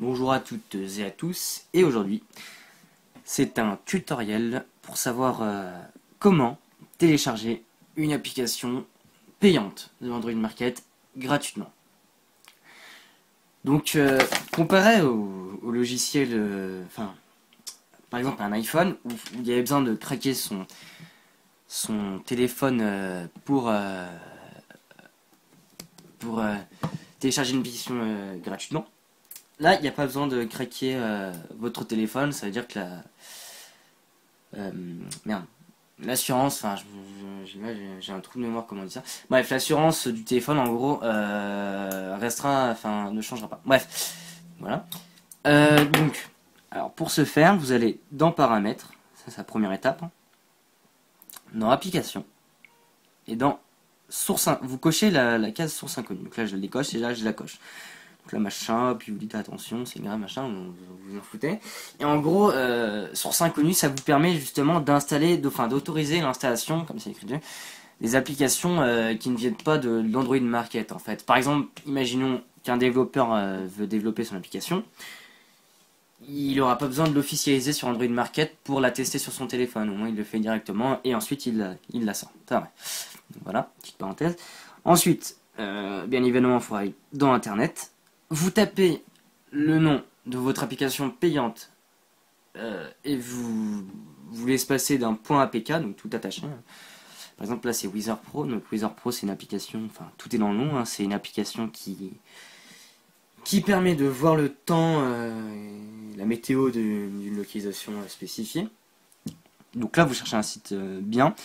Bonjour à toutes et à tous, et aujourd'hui c'est un tutoriel pour savoir comment télécharger une application payante de Android Market gratuitement. Donc comparé au logiciel, par exemple un iPhone où il y avait besoin de craquer son téléphone pour télécharger une application gratuitement. Là, il n'y a pas besoin de craquer votre téléphone, ça veut dire que l'assurance, j'ai un trou de mémoire, comment on dit ça. Bref, l'assurance du téléphone, en gros, ne changera pas. Bref, voilà. Alors pour ce faire, vous allez dans Paramètres, ça c'est la première étape, dans Applications, et dans Source, vous cochez la case Source inconnue. Donc là, je la décoche et là, je la coche. Donc là machin, puis vous dites attention, c'est grave machin, vous en foutez. Et en gros, source inconnue, ça vous permet justement d'installer, d'autoriser l'installation, comme c'est écrit dessus, des applications qui ne viennent pas de l'Android Market en fait. Par exemple, imaginons qu'un développeur veut développer son application, il n'aura pas besoin de l'officialiser sur Android Market pour la tester sur son téléphone. Au moins il le fait directement et ensuite il la sort. C'est vrai. Donc voilà, petite parenthèse. Ensuite, bien évidemment, il faut aller dans Internet. Vous tapez le nom de votre application payante et vous l'espacez d'un point APK, donc tout attaché. Par exemple là c'est Wizard Pro, donc Wizard Pro c'est une application, tout est dans le nom, hein, c'est une application qui permet de voir le temps, la météo d'une localisation spécifiée. Donc là vous cherchez un site bien.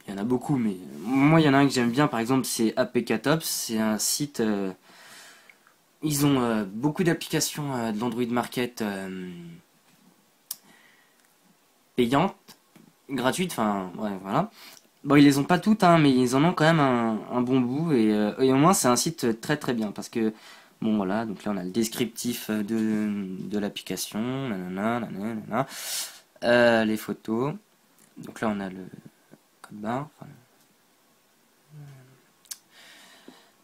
Il y en a beaucoup, mais moi il y en a un que j'aime bien, par exemple c'est APK Tops, c'est un site... ils ont beaucoup d'applications de l'Android Market payantes, gratuites, voilà. Bon, ils les ont pas toutes, hein, mais ils en ont quand même un bon bout, et au moins c'est un site très très bien, parce que, bon voilà, donc là on a le descriptif de l'application, les photos, donc là on a le code barre,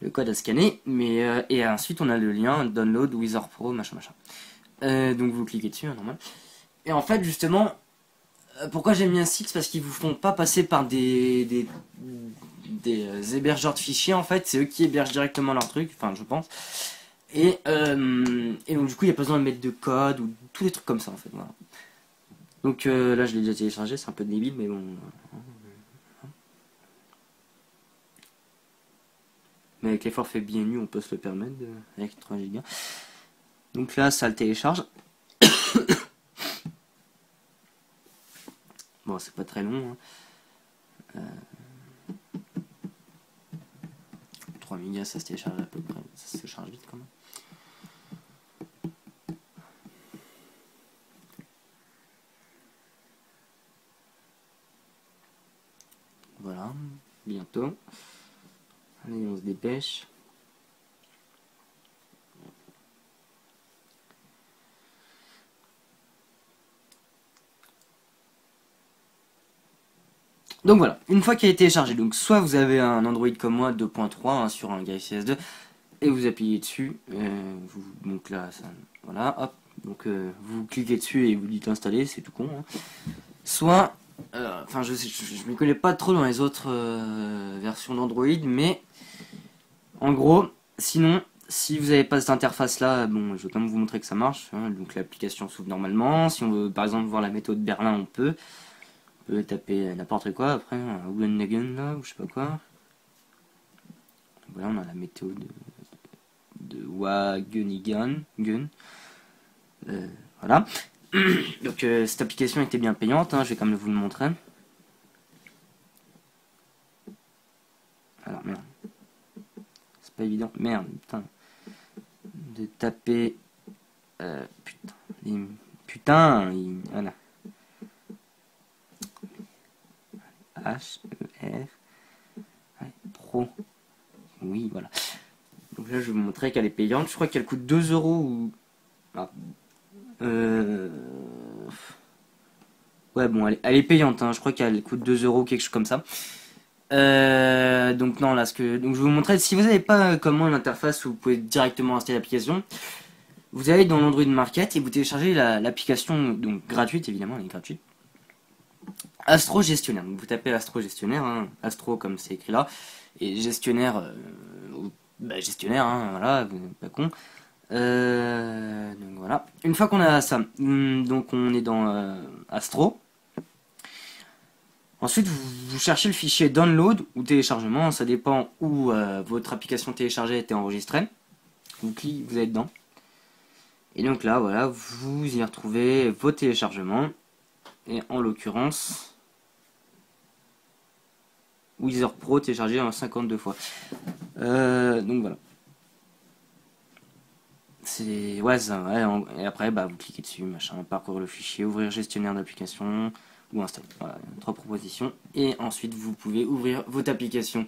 le code à scanner, et ensuite on a le lien download Wizard Pro machin. Donc vous cliquez dessus, hein, normal. Et en fait justement, pourquoi j'ai mis un site, parce qu'ils vous font pas passer par des hébergeurs de fichiers en fait, c'est eux qui hébergent directement leur truc, je pense. Et donc du coup il n'y a pas besoin de mettre de code ou tous les trucs comme ça en fait. Voilà. Donc là je l'ai déjà téléchargé, c'est un peu débile mais bon. Mais avec les forfaits BNU, on peut se le permettre avec 3 Go. Donc là, ça le télécharge. Bon, c'est pas très long. Hein. 3 Go, ça se télécharge à peu près. Ça se charge vite quand même. Voilà, bientôt. Allez, on se dépêche. Donc voilà, une fois qu'il est téléchargé, donc soit vous avez un Android comme moi 2.3 hein, sur un Galaxy S2 et vous appuyez dessus, donc là, voilà, hop, donc vous cliquez dessus et vous dites installer, c'est tout con. Hein. Soit, je ne m'y connais pas trop dans les autres versions d'Android, mais en gros, sinon, si vous n'avez pas cette interface là, bon, je vais quand même vous montrer que ça marche. Hein, donc l'application s'ouvre normalement. Si on veut par exemple voir la météo de Berlin, on peut taper n'importe quoi après, Ulenhagen là, ou je sais pas quoi. Voilà, on a la météo de Wageningen. Voilà. Donc cette application était bien payante, hein, je vais quand même vous le montrer. Alors merde. Pas évident, merde, putain, de taper, voilà, H-E-R, Pro, oui, voilà, donc là je vais vous montrer qu'elle est payante, je crois qu'elle coûte 2 euros ou, ouais bon, elle est payante, hein, je crois qu'elle coûte 2 euros, quelque chose comme ça. Donc non, là, donc je vais vous montrer, si vous n'avez pas comment l'interface où vous pouvez directement installer l'application, vous allez dans l'Android Market et vous téléchargez l'application, donc gratuite évidemment, elle est gratuite, Astro Gestionnaire. Donc vous tapez Astro Gestionnaire, hein, Astro comme c'est écrit là, et gestionnaire, gestionnaire, hein, voilà, vous n'êtes pas con. Donc voilà. Une fois qu'on a ça, donc on est dans Astro. Ensuite, vous cherchez le fichier download ou téléchargement, ça dépend où votre application téléchargée a été enregistrée. Vous cliquez, vous êtes dedans. Et donc là, voilà, vous y retrouvez vos téléchargements. Et en l'occurrence, Wizard Pro téléchargé en 52 fois. Donc voilà. C'est ouais, ça, ouais, et après bah vous cliquez dessus, machin, parcourir le fichier, ouvrir gestionnaire d'application ou installer. Voilà, 3 propositions. Et ensuite vous pouvez ouvrir votre application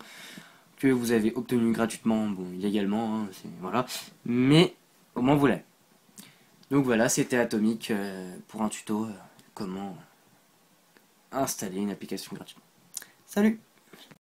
que vous avez obtenue gratuitement, bon illégalement, hein, voilà. Mais au moins vous l'avez. Donc voilà, c'était Atomic pour un tuto comment installer une application gratuitement. Salut!